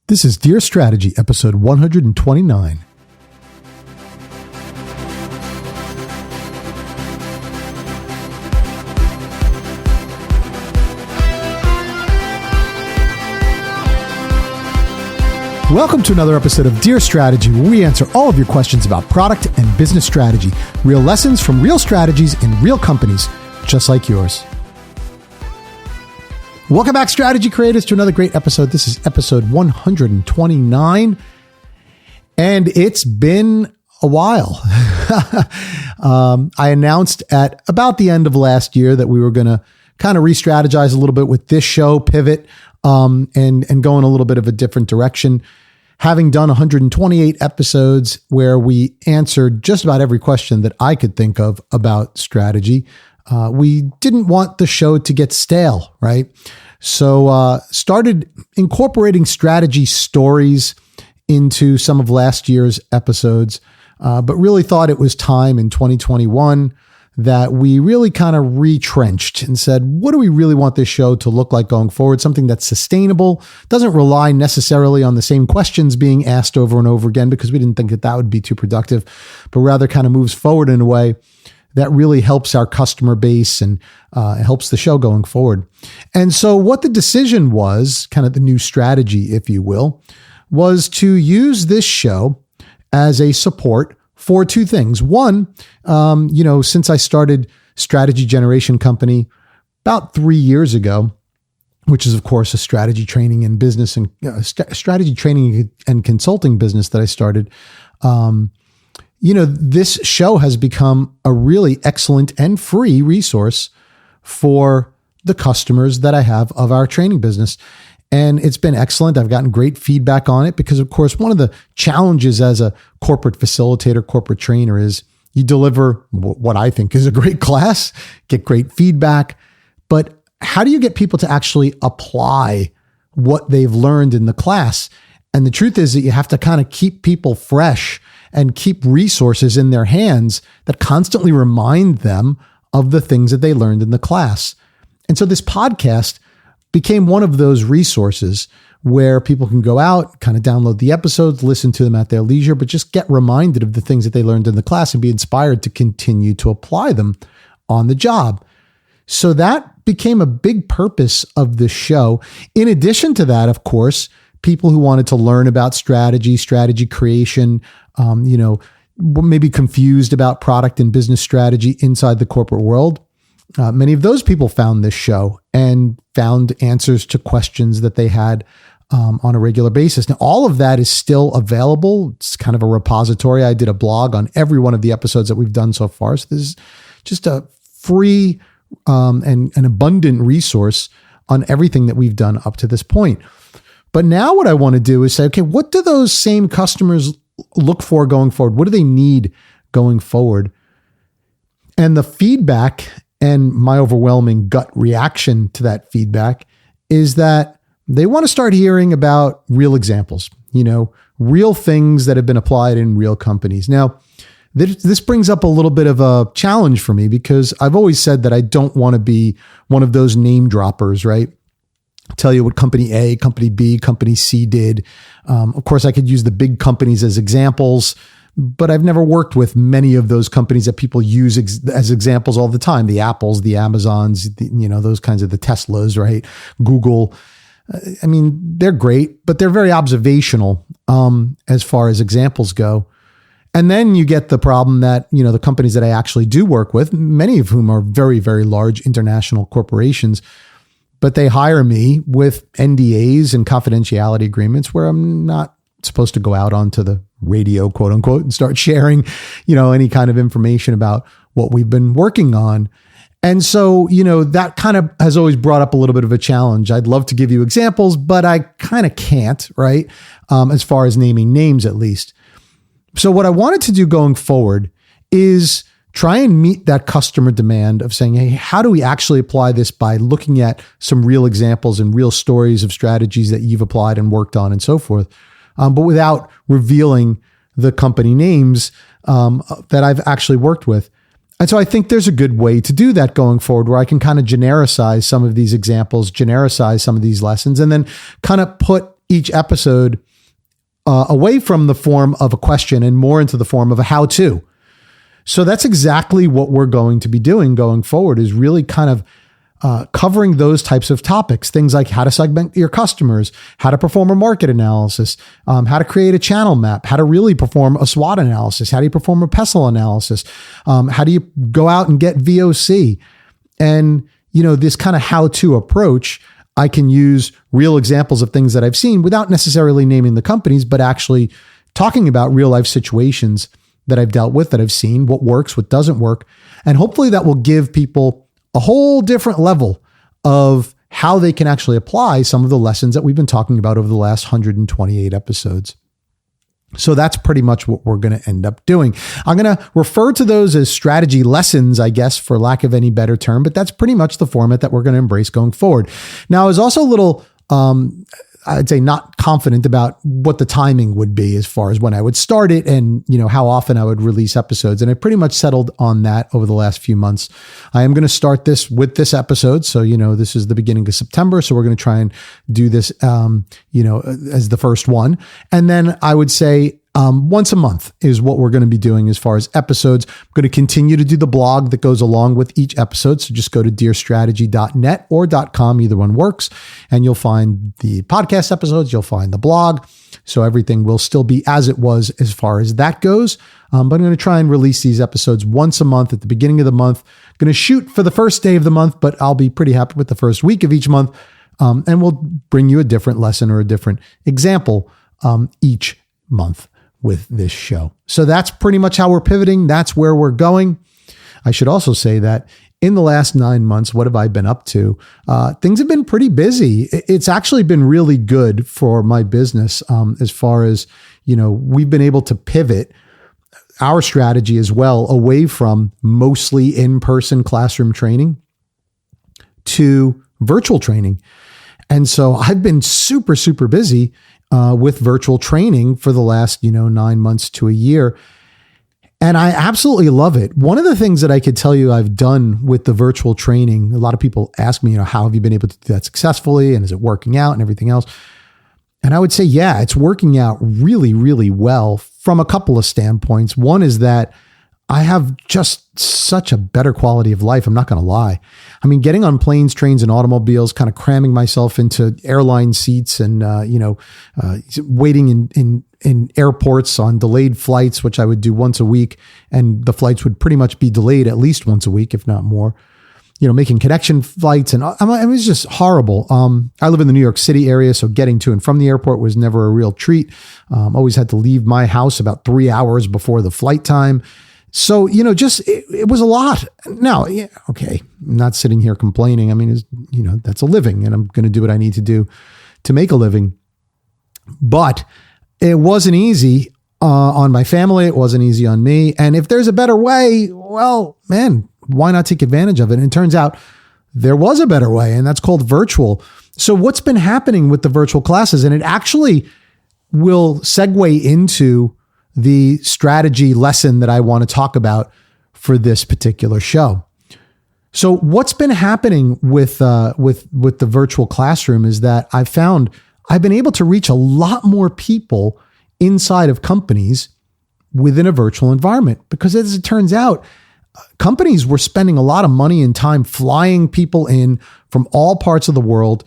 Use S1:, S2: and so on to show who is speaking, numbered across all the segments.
S1: This is Dear Strategy, episode 129. Welcome to another episode of Dear Strategy, where we answer all of your questions about product and business strategy. Real lessons from real strategies in real companies, just like yours. Welcome back, strategy creators, to another great episode. This is episode 129, and it's been a while. I announced at about the end of last year that we were going to kind of re-strategize a little bit with this show, pivot, and go in a little bit of a different direction. Having done 128 episodes where we answered just about every question that I could think of about strategy, we didn't want the show to get stale, right? So started incorporating strategy stories into some of last year's episodes, but really thought it was time in 2021 that we really kind of retrenched and said, what do we really want this show to look like going forward? Something that's sustainable, doesn't rely necessarily on the same questions being asked over and over again, because we didn't think that that would be too productive, but rather kind of moves forward in a way that really helps our customer base and helps the show going forward. And so what the decision was, kind of the new strategy, if you will, was to use this show as a support for two things. One, since I started Strategy Generation Company about 3 years ago, which is, of course, a strategy training and business and strategy training and consulting business that I started, this show has become a really excellent and free resource for the customers that I have of our training business. And it's been excellent. I've gotten great feedback on it because, of course, one of the challenges as a corporate facilitator, corporate trainer is you deliver what I think is a great class, get great feedback, but how do you get people to actually apply what they've learned in the class? And the truth is that you have to kind of keep people fresh and keep resources in their hands that constantly remind them of the things that they learned in the class. And so this podcast became one of those resources where people can go out, kind of download the episodes, listen to them at their leisure, but just get reminded of the things that they learned in the class and be inspired to continue to apply them on the job. So that became a big purpose of the show. In addition to that, of course, people who wanted to learn about strategy creation, maybe confused about product and business strategy inside the corporate world. Many of those people found this show and found answers to questions that they had on a regular basis. Now, all of that is still available. It's kind of a repository. I did a blog on every one of the episodes that we've done so far. So this is just a free and an abundant resource on everything that we've done up to this point. But now what I want to do is say, okay, what do those same customers look for going forward? What do they need going forward? And the feedback and my overwhelming gut reaction to that feedback is that they want to start hearing about real examples, real things that have been applied in real companies. Now, this brings up a little bit of a challenge for me because I've always said that I don't want to be one of those name droppers, right? Tell you what company A, company B, company C did. Of course, I could use the big companies as examples, but I've never worked with many of those companies that people use as examples all the time. The Apples, the Amazons, those kinds of the Teslas, right? Google. They're great, but they're very observational as far as examples go. And then you get the problem that, the companies that I actually do work with, many of whom are very, very large international corporations, but they hire me with NDAs and confidentiality agreements where I'm not supposed to go out onto the radio, quote unquote, and start sharing, any kind of information about what we've been working on. And so, that kind of has always brought up a little bit of a challenge. I'd love to give you examples, but I kind of can't, right? As far as naming names, at least. So what I wanted to do going forward is try and meet that customer demand of saying, hey, how do we actually apply this by looking at some real examples and real stories of strategies that you've applied and worked on and so forth, but without revealing the company names that I've actually worked with. And so I think there's a good way to do that going forward where I can kind of genericize some of these examples, genericize some of these lessons, and then kind of put each episode away from the form of a question and more into the form of a how-to. So that's exactly what we're going to be doing going forward, is really kind of covering those types of topics, things like how to segment your customers, how to perform a market analysis, how to create a channel map, how to really perform a SWOT analysis, how do you perform a PESTLE analysis, how do you go out and get VOC. And, this kind of how-to approach, I can use real examples of things that I've seen without necessarily naming the companies, but actually talking about real life situations that I've dealt with, that I've seen, what works, what doesn't work. And hopefully that will give people a whole different level of how they can actually apply some of the lessons that we've been talking about over the last 128 episodes. So that's pretty much what we're going to end up doing. I'm going to refer to those as strategy lessons, I guess, for lack of any better term, but that's pretty much the format that we're going to embrace going forward. Now, I was also a little, I'd say, not confident about what the timing would be as far as when I would start it and, how often I would release episodes. And I pretty much settled on that over the last few months. I am going to start this with this episode. So, this is the beginning of September. So we're going to try and do this, as the first one. And then I would say, once a month is what we're going to be doing as far as episodes. I'm going to continue to do the blog that goes along with each episode. So just go to dearstrategy.net or .com. Either one works. And you'll find the podcast episodes. You'll find the blog. So everything will still be as it was as far as that goes. But I'm going to try and release these episodes once a month at the beginning of the month. I'm going to shoot for the first day of the month, but I'll be pretty happy with the first week of each month. And we'll bring you a different lesson or a different example each month with this show. So that's pretty much how we're pivoting. That's where we're going. I should also say that in the last 9 months, what have I been up to? Things have been pretty busy. It's actually been really good for my business as far as, we've been able to pivot our strategy as well away from mostly in-person classroom training to virtual training. And so I've been super, super busy with virtual training for the last, 9 months to a year. And I absolutely love it. One of the things that I could tell you I've done with the virtual training, a lot of people ask me, how have you been able to do that successfully? And is it working out and everything else? And I would say, yeah, it's working out really, really well from a couple of standpoints. One is that I have just such a better quality of life. I'm not going to lie. I mean, getting on planes, trains, and automobiles, kind of cramming myself into airline seats and, waiting in airports on delayed flights, which I would do once a week. And the flights would pretty much be delayed at least once a week, if not more. Making connection flights. And it was just horrible. I live in the New York City area, so getting to and from the airport was never a real treat. Always had to leave my house about 3 hours before the flight time. So, it was a lot. Now, yeah, okay, I'm not sitting here complaining. I mean, that's a living and I'm going to do what I need to do to make a living. But it wasn't easy on my family. It wasn't easy on me. And if there's a better way, well, man, why not take advantage of it? And it turns out there was a better way, and that's called virtual. So what's been happening with the virtual classes, and it actually will segue into the strategy lesson that I want to talk about for this particular show. So what's been happening with the virtual classroom is that I've found I've been able to reach a lot more people inside of companies within a virtual environment, because as it turns out, companies were spending a lot of money and time flying people in from all parts of the world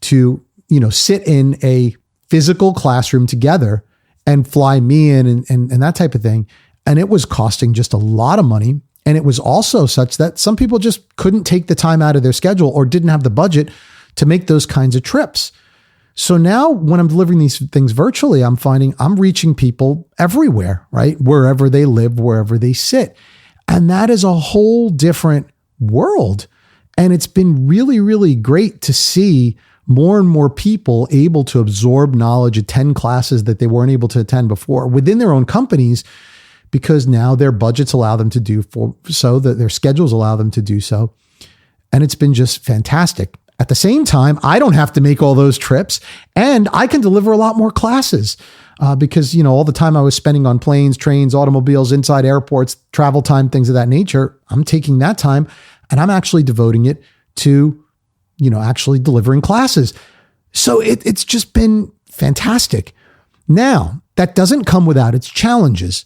S1: to, sit in a physical classroom together and fly me in and that type of thing. And it was costing just a lot of money. And it was also such that some people just couldn't take the time out of their schedule or didn't have the budget to make those kinds of trips. So now when I'm delivering these things virtually, I'm finding I'm reaching people everywhere, right? Wherever they live, wherever they sit. And that is a whole different world. And it's been really, really great to see more and more people able to absorb knowledge, attend classes that they weren't able to attend before within their own companies, because now their budgets allow them to do so, that their schedules allow them to do so. And it's been just fantastic. At the same time, I don't have to make all those trips, and I can deliver a lot more classes because, all the time I was spending on planes, trains, automobiles, inside airports, travel time, things of that nature, I'm taking that time and I'm actually devoting it to actually delivering classes. So it's just been Fantastic. Now, that doesn't come without its challenges,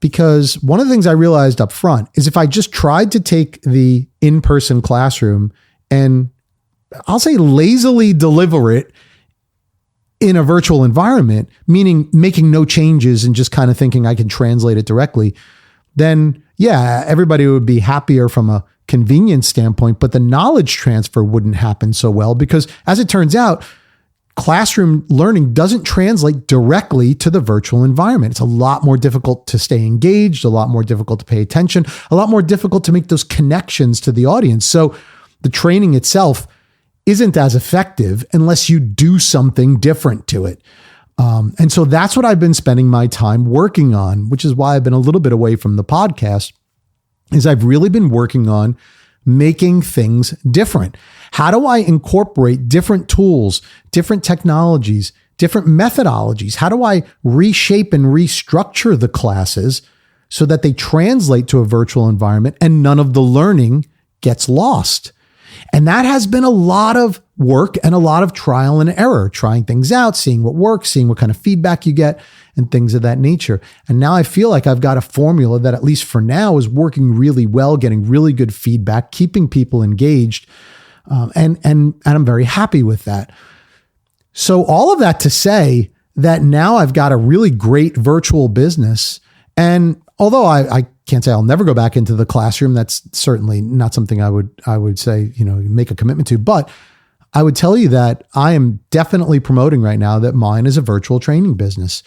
S1: because one of the things I realized up front is if I just tried to take the in-person classroom and I'll say lazily deliver it in a virtual environment, meaning making no changes and just kind of thinking I can translate it directly, then yeah, everybody would be happier from a convenience standpoint, but the knowledge transfer wouldn't happen so well because, as it turns out, classroom learning doesn't translate directly to the virtual environment. It's a lot more difficult to stay engaged, a lot more difficult to pay attention, a lot more difficult to make those connections to the audience. So the training itself isn't as effective unless you do something different to it. And so that's what I've been spending my time working on, which is why I've been a little bit away from the podcast, is I've really been working on making things different. How do I incorporate different tools, different technologies, different methodologies? How do I reshape and restructure the classes so that they translate to a virtual environment and none of the learning gets lost? And that has been a lot of work and a lot of trial and error, trying things out, seeing what works, seeing what kind of feedback you get, and things of that nature. And now I feel like I've got a formula that, at least for now, is working really well, getting really good feedback, keeping people engaged. And I'm very happy with that. So all of that to say that now I've got a really great virtual business. And although I can't say I'll never go back into the classroom, that's certainly not something I would say, make a commitment to. But I would tell you that I am definitely promoting right now that mine is a virtual training business.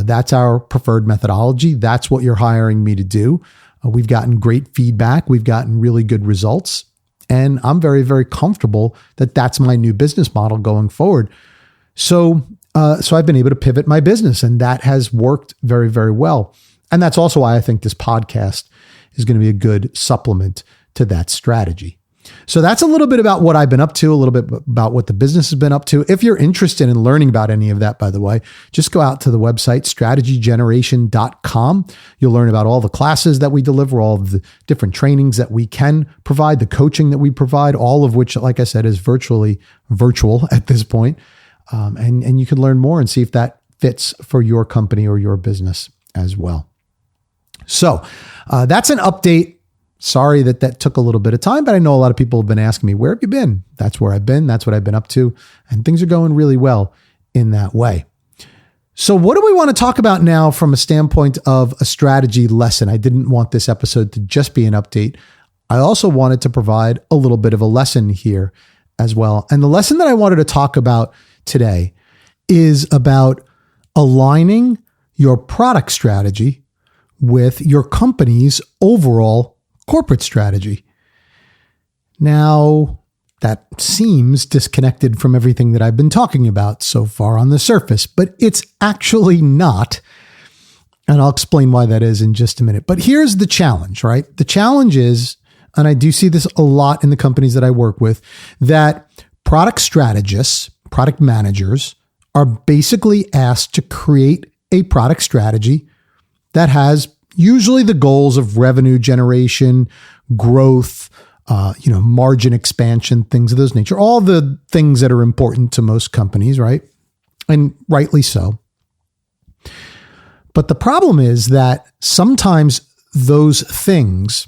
S1: That's our preferred methodology. That's what you're hiring me to do. We've gotten great feedback. We've gotten really good results. And I'm very, very comfortable that that's my new business model going forward. So I've been able to pivot my business, and that has worked very, very well. And that's also why I think this podcast is going to be a good supplement to that strategy. So that's a little bit about what I've been up to, a little bit about what the business has been up to. If you're interested in learning about any of that, by the way, just go out to the website, strategygeneration.com. You'll learn about all the classes that we deliver, all of the different trainings that we can provide, the coaching that we provide, all of which, like I said, is virtually virtual at this point. And you can learn more and see if that fits for your company or your business as well. So that's an update. Sorry that took a little bit of time, but I know a lot of people have been asking me, where have you been? That's where I've been. That's what I've been up to. And things are going really well in that way. So what do we want to talk about now from a standpoint of a strategy lesson? I didn't want this episode to just be an update. I also wanted to provide a little bit of a lesson here as well. And the lesson that I wanted to talk about today is about aligning your product strategy with your company's overall corporate strategy. Now, that seems disconnected from everything that I've been talking about so far on the surface, but it's actually not. And I'll explain why that is in just a minute. But here's the challenge, right? The challenge is, and I do see this a lot in the companies that I work with, that product strategists, product managers are basically asked to create a product strategy that has usually the goals of revenue generation, growth, margin expansion, things of those nature, all the things that are important to most companies, right? And rightly so. But the problem is that sometimes those things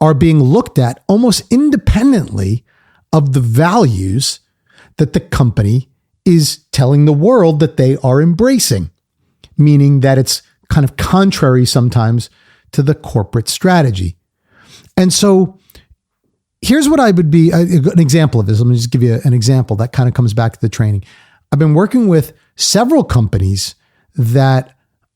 S1: are being looked at almost independently of the values that the company is telling the world that they are embracing, meaning that it's kind of contrary sometimes to the corporate strategy. And so here's what I would be an example of this. Let me just give you an example that kind of comes back to the training. I've been working with several companies that,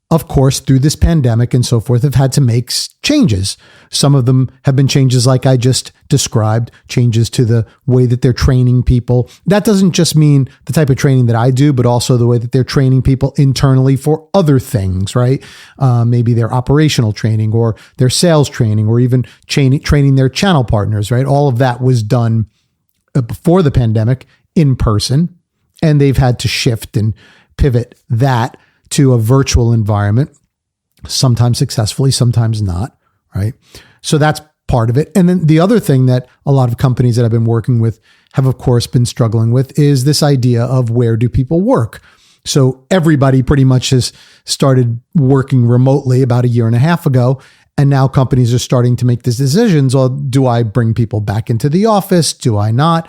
S1: of course, through this pandemic and so forth, have had to make changes. Some of them have been changes like I just described, changes to the way that they're training people. That doesn't just mean the type of training that I do, but also the way that they're training people internally for other things, right? Maybe their operational training or their sales training or even training their channel partners, right? All of that was done before the pandemic in person, and they've had to shift and pivot that to a virtual environment, sometimes successfully, sometimes not, right? So that's part of it. And then the other thing that a lot of companies that I've been working with have, of course, been struggling with is this idea of where do people work? So everybody pretty much has started working remotely about a year and a half ago. And now companies are starting to make these decisions. Well, do I bring people back into the office? Do I not?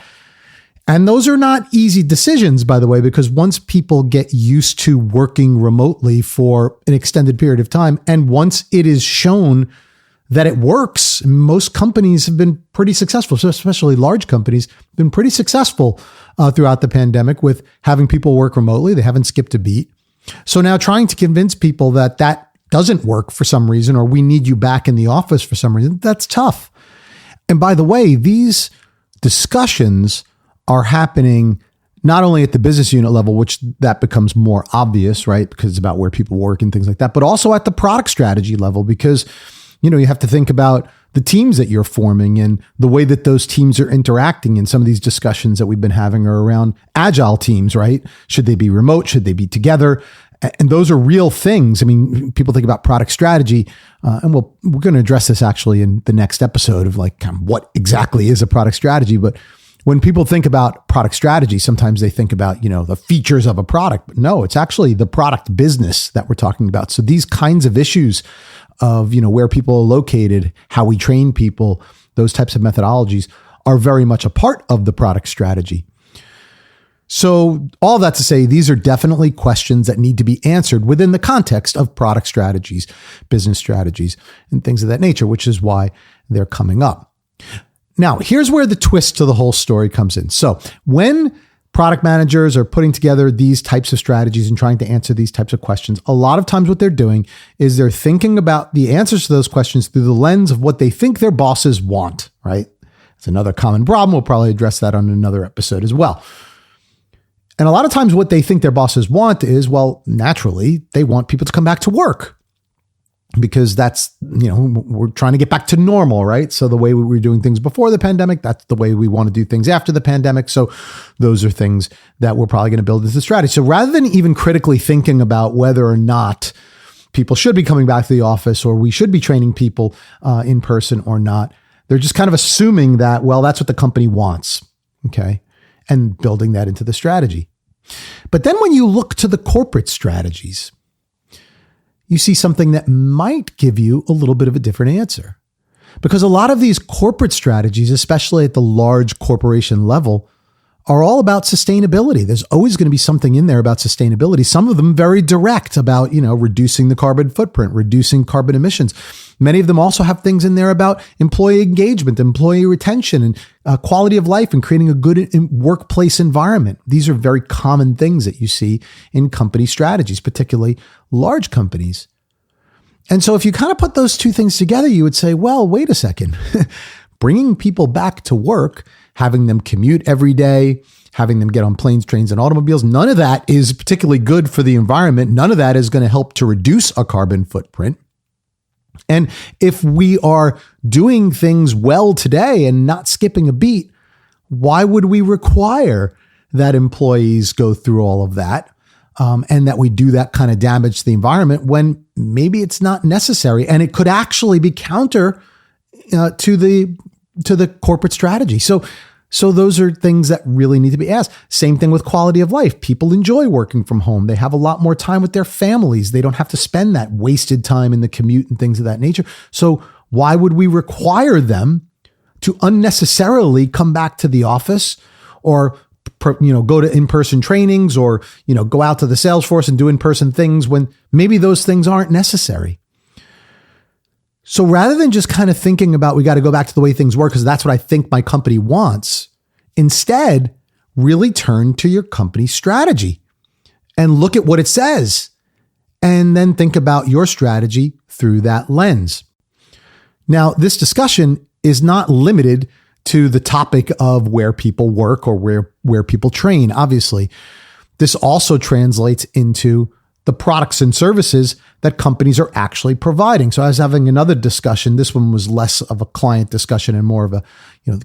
S1: And those are not easy decisions, by the way, because once people get used to working remotely for an extended period of time, and once it is shown that it works, most companies have been pretty successful, so especially large companies, been pretty successful throughout the pandemic with having people work remotely. They haven't skipped a beat. So now trying to convince people that that doesn't work for some reason, or we need you back in the office for some reason, that's tough. And by the way, these discussions are happening not only at the business unit level, which that becomes more obvious, right? Because it's about where people work and things like that, but also at the product strategy level, because, you have to think about the teams that you're forming and the way that those teams are interacting. And some of these discussions that we've been having are around agile teams, right? Should they be remote? Should they be together? And those are real things. I mean, people think about product strategy, and we're going to address this actually in the next episode of like what exactly is a product strategy. But when people think about product strategy, sometimes they think about, the features of a product, but no, it's actually the product business that we're talking about. So these kinds of issues of, where people are located, how we train people, those types of methodologies are very much a part of the product strategy. So all that to say, these are definitely questions that need to be answered within the context of product strategies, business strategies, and things of that nature, which is why they're coming up. Now, here's where the twist to the whole story comes in. So when product managers are putting together these types of strategies and trying to answer these types of questions, a lot of times what they're doing is they're thinking about the answers to those questions through the lens of what they think their bosses want, right? It's another common problem. We'll probably address that on another episode as well. And a lot of times what they think their bosses want is, well, naturally, they want people to come back to work because that's, we're trying to get back to normal, right? So the way we were doing things before the pandemic, that's the way we want to do things after the pandemic. So those are things that we're probably going to build as a strategy. So rather than even critically thinking about whether or not people should be coming back to the office or we should be training people in person or not, they're just kind of assuming that, well, that's what the company wants, okay? And building that into the strategy. But then when you look to the corporate strategies, you see something that might give you a little bit of a different answer. Because a lot of these corporate strategies, especially at the large corporation level, are all about sustainability. There's always going to be something in there about sustainability. Some of them very direct about, reducing the carbon footprint, reducing carbon emissions. Many of them also have things in there about employee engagement, employee retention, and quality of life, and creating a good workplace environment. These are very common things that you see in company strategies, particularly large companies. And so if you kind of put those two things together, you would say, well, wait a second. Bringing people back to work, having them commute every day, having them get on planes, trains, and automobiles, none of that is particularly good for the environment. None of that is going to help to reduce a carbon footprint. And if we are doing things well today and not skipping a beat, why would we require that employees go through all of that and that we do that kind of damage to the environment when maybe it's not necessary and it could actually be counter to the corporate strategy? So those are things that really need to be asked. Same thing with quality of life. People enjoy working from home. They have a lot more time with their families. They don't have to spend that wasted time in the commute and things of that nature. So why would we require them to unnecessarily come back to the office or go to in-person trainings or go out to the sales force and do in-person things when maybe those things aren't necessary? So rather than just kind of thinking about, we got to go back to the way things work because that's what I think my company wants, instead, really turn to your company's strategy and look at what it says and then think about your strategy through that lens. Now, this discussion is not limited to the topic of where people work or where people train. Obviously, this also translates into the products and services that companies are actually providing. So I was having another discussion. This one was less of a client discussion and more of a,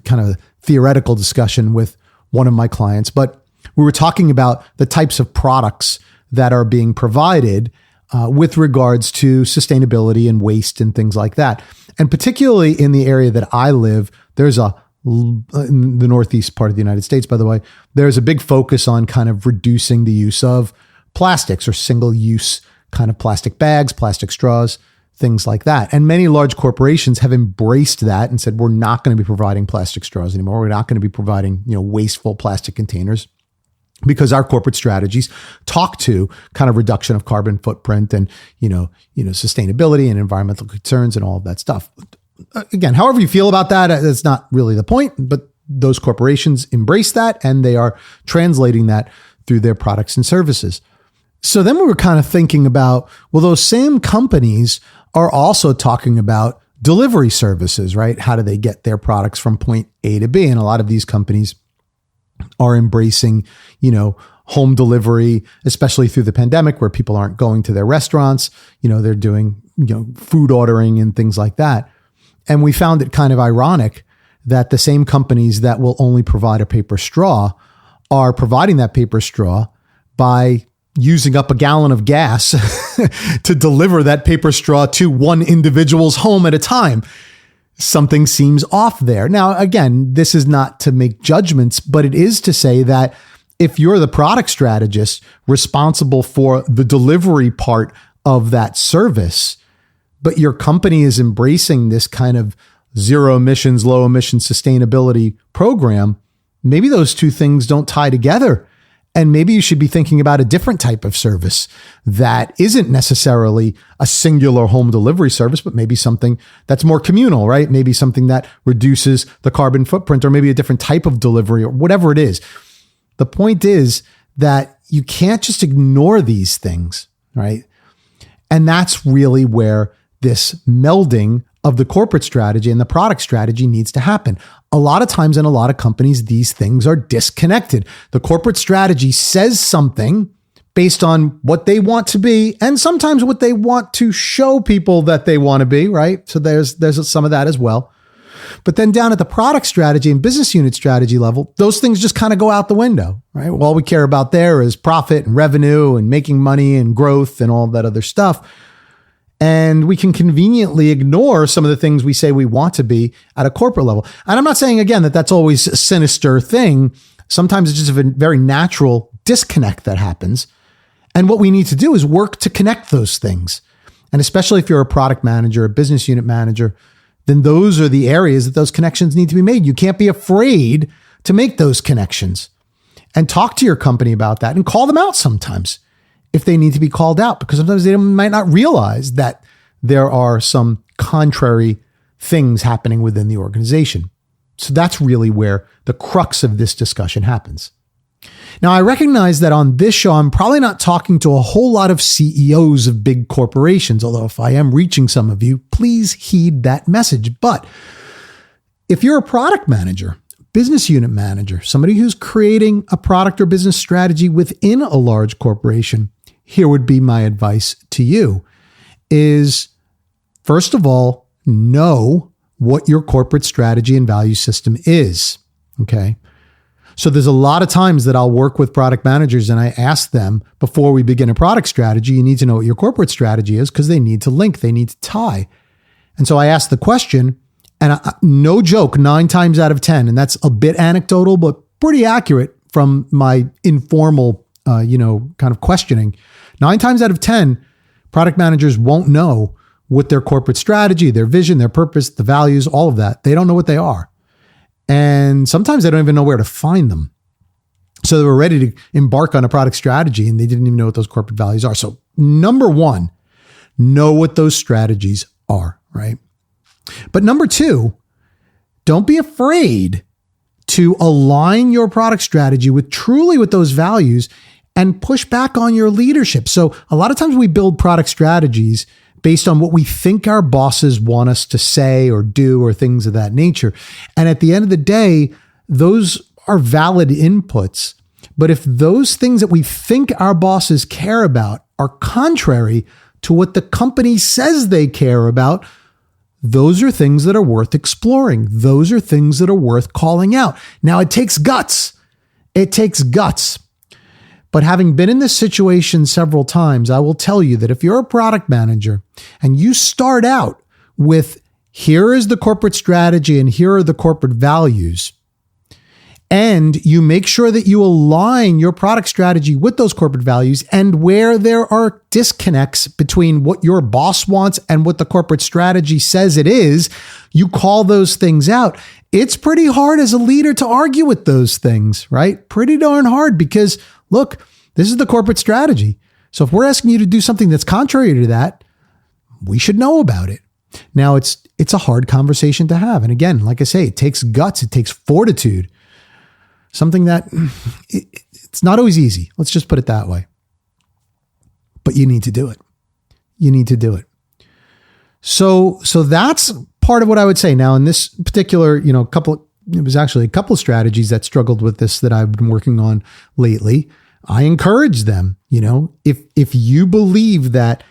S1: kind of theoretical discussion with one of my clients. But we were talking about the types of products that are being provided with regards to sustainability and waste and things like that. And particularly in the area that I live, there's in the Northeast part of the United States, by the way, there's a big focus on kind of reducing the use of plastics or single-use kind of plastic bags, plastic straws, things like that. And many large corporations have embraced that and said, we're not going to be providing plastic straws anymore. We're not going to be providing, wasteful plastic containers, because our corporate strategies talk to kind of reduction of carbon footprint and, sustainability and environmental concerns and all of that stuff. Again, however you feel about that, that's not really the point, but those corporations embrace that and they are translating that through their products and services. So then we were kind of thinking about, well, those same companies are also talking about delivery services, right? How do they get their products from point A to B? And a lot of these companies are embracing, home delivery, especially through the pandemic where people aren't going to their restaurants. They're doing, food ordering and things like that. And we found it kind of ironic that the same companies that will only provide a paper straw are providing that paper straw by using up a gallon of gas to deliver that paper straw to one individual's home at a time. Something seems off there. Now, again, this is not to make judgments, but it is to say that if you're the product strategist responsible for the delivery part of that service, but your company is embracing this kind of zero emissions, low emissions sustainability program, maybe those two things don't tie together. And maybe you should be thinking about a different type of service that isn't necessarily a singular home delivery service, but maybe something that's more communal, right? Maybe something that reduces the carbon footprint, or maybe a different type of delivery, or whatever it is. The point is that you can't just ignore these things, right? And that's really where this melding of the corporate strategy and the product strategy needs to happen. A lot of times in a lot of companies, these things are disconnected. The corporate strategy says something based on what they want to be, and sometimes what they want to show people that they want to be, right? So there's some of that as well. But then down at the product strategy and business unit strategy level, those things just kind of go out the window, right? Well, all we care about there is profit and revenue and making money and growth and all that other stuff. And we can conveniently ignore some of the things we say we want to be at a corporate level. And I'm not saying, again, that that's always a sinister thing. Sometimes it's just a very natural disconnect that happens. And what we need to do is work to connect those things. And especially if you're a product manager, a business unit manager, then those are the areas that those connections need to be made. You can't be afraid to make those connections and talk to your company about that and call them out sometimes if they need to be called out, because sometimes they might not realize that there are some contrary things happening within the organization. So that's really where the crux of this discussion happens. Now, I recognize that on this show, I'm probably not talking to a whole lot of CEOs of big corporations, although if I am reaching some of you, please heed that message. But if you're a product manager, business unit manager, somebody who's creating a product or business strategy within a large corporation, here would be my advice to you is, first of all, know what your corporate strategy and value system is. Okay. So there's a lot of times that I'll work with product managers and I ask them before we begin a product strategy, you need to know what your corporate strategy is because they need to link, they need to tie. And so I ask the question, and no joke, 9 times out of 10, and that's a bit anecdotal, but pretty accurate from my informal, kind of questioning. 9 times out of 10, product managers won't know what their corporate strategy, their vision, their purpose, the values, all of that. They don't know what they are. And sometimes they don't even know where to find them. So they were ready to embark on a product strategy and they didn't even know what those corporate values are. So number one, know what those strategies are, right? But number two, don't be afraid to align your product strategy with those values and push back on your leadership. So a lot of times we build product strategies based on what we think our bosses want us to say or do or things of that nature. And at the end of the day, those are valid inputs. But if those things that we think our bosses care about are contrary to what the company says they care about, those are things that are worth exploring. Those are things that are worth calling out. Now, it takes guts. It takes guts. But having been in this situation several times, I will tell you that if you're a product manager and you start out with here is the corporate strategy and here are the corporate values, And you make sure that you align your product strategy with those corporate values, and where there are disconnects between what your boss wants and what the corporate strategy says it is, you call those things out. It's pretty hard as a leader to argue with those things, right? Pretty darn hard, because look, this is the corporate strategy. So if we're asking you to do something that's contrary to that, we should know about it. Now, it's a hard conversation to have. And again, like I say, it takes guts, it takes fortitude. Something that it's not always easy. Let's just put it that way. But you need to do it. You need to do it. So that's part of what I would say. Now, in this particular, it was actually a couple of strategies that struggled with this that I've been working on lately. I encourage them, if you believe that,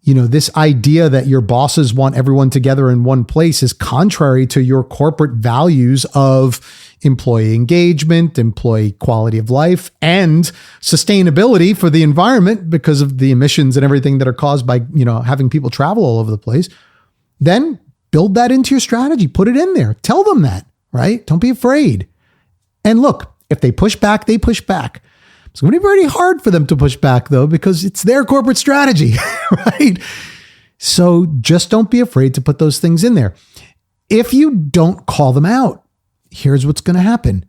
S1: this idea that your bosses want everyone together in one place is contrary to your corporate values of employee engagement, employee quality of life, and sustainability for the environment because of the emissions and everything that are caused by, having people travel all over the place, then build that into your strategy. Put it in there. Tell them that, right? Don't be afraid. And look, if they push back, they push back. It's going to be pretty hard for them to push back, though, because it's their corporate strategy, right? So just don't be afraid to put those things in there. If you don't call them out, here's what's going to happen.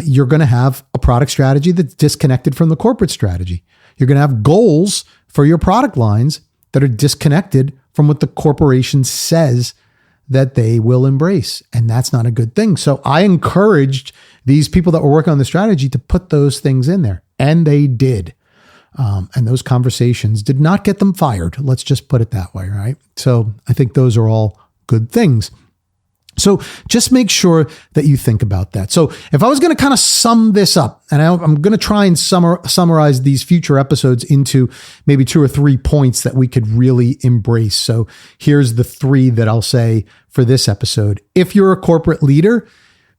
S1: You're going to have a product strategy that's disconnected from the corporate strategy. You're going to have goals for your product lines that are disconnected from what the corporation says that they will embrace. And that's not a good thing. So I encouraged these people that were working on the strategy to put those things in there. And they did. And those conversations did not get them fired. Let's just put it that way, right? So I think those are all good things. So just make sure that you think about that. So if I was going to kind of sum this up, and I'm going to try and summarize these future episodes into maybe 2 or 3 points that we could really embrace. So here's the 3 that I'll say for this episode. If you're a corporate leader,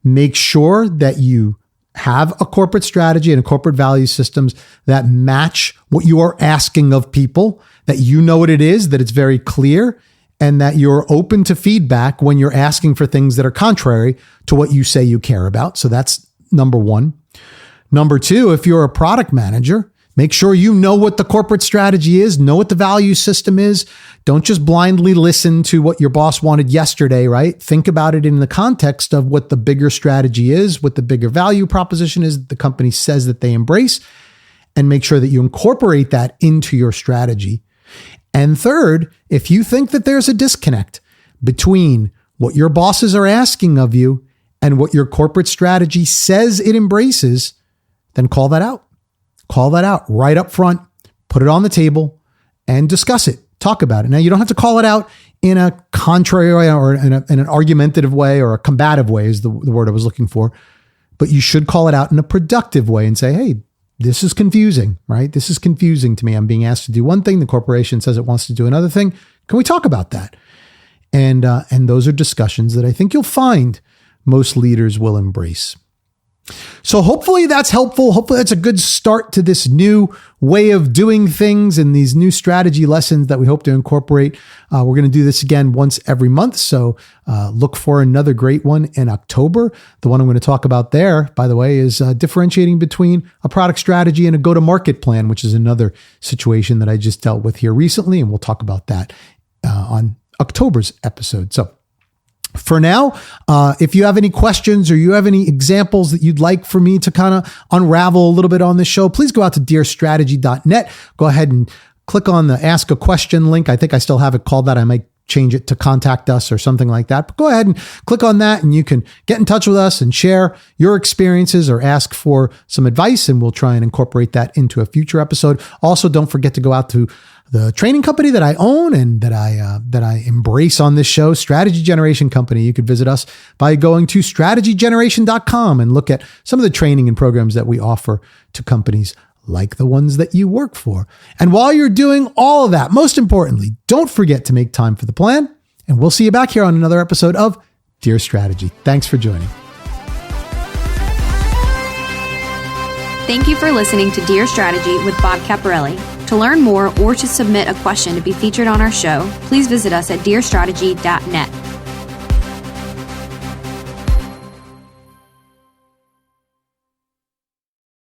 S1: make sure that you have a corporate strategy and a corporate value systems that match what you are asking of people, that you know what it is, that it's very clear, and that you're open to feedback when you're asking for things that are contrary to what you say you care about. So that's number 1. Number 2, if you're a product manager, make sure you know what the corporate strategy is, know what the value system is. Don't just blindly listen to what your boss wanted yesterday, right? Think about it in the context of what the bigger strategy is, what the bigger value proposition is that the company says that they embrace, and make sure that you incorporate that into your strategy. And third, if you think that there's a disconnect between what your bosses are asking of you and what your corporate strategy says it embraces, then call that out. Call that out right up front, put it on the table, and discuss it. Talk about it. Now, you don't have to call it out in a contrary way or in an argumentative way or a combative way is the word I was looking for, but you should call it out in a productive way and say, hey, this is confusing, right? This is confusing to me. I'm being asked to do one thing. The corporation says it wants to do another thing. Can we talk about that? And those are discussions that I think you'll find most leaders will embrace. So hopefully that's helpful. Hopefully that's a good start to this new way of doing things and these new strategy lessons that we hope to incorporate. We're going to do this again once every month. So look for another great one in October. The one I'm going to talk about there, by the way, is differentiating between a product strategy and a go-to-market plan, which is another situation that I just dealt with here recently. And we'll talk about that on October's episode. So for now, if you have any questions or you have any examples that you'd like for me to kind of unravel a little bit on this show, please go out to dearstrategy.net. Go ahead and click on the Ask a Question link. I think I still have it called that. I might change it to Contact Us or something like that. But go ahead and click on that and you can get in touch with us and share your experiences or ask for some advice, and we'll try and incorporate that into a future episode. Also, don't forget to go out to the training company that I own and that I embrace on this show, Strategy Generation Company. You could visit us by going to strategygeneration.com and look at some of the training and programs that we offer to companies like the ones that you work for. And while you're doing all of that, most importantly, don't forget to make time for the plan. And we'll see you back here on another episode of Dear Strategy. Thanks for joining.
S2: Thank you for listening to Dear Strategy with Bob Caporelli. To learn more or to submit a question to be featured on our show, please visit us at dearstrategy.net.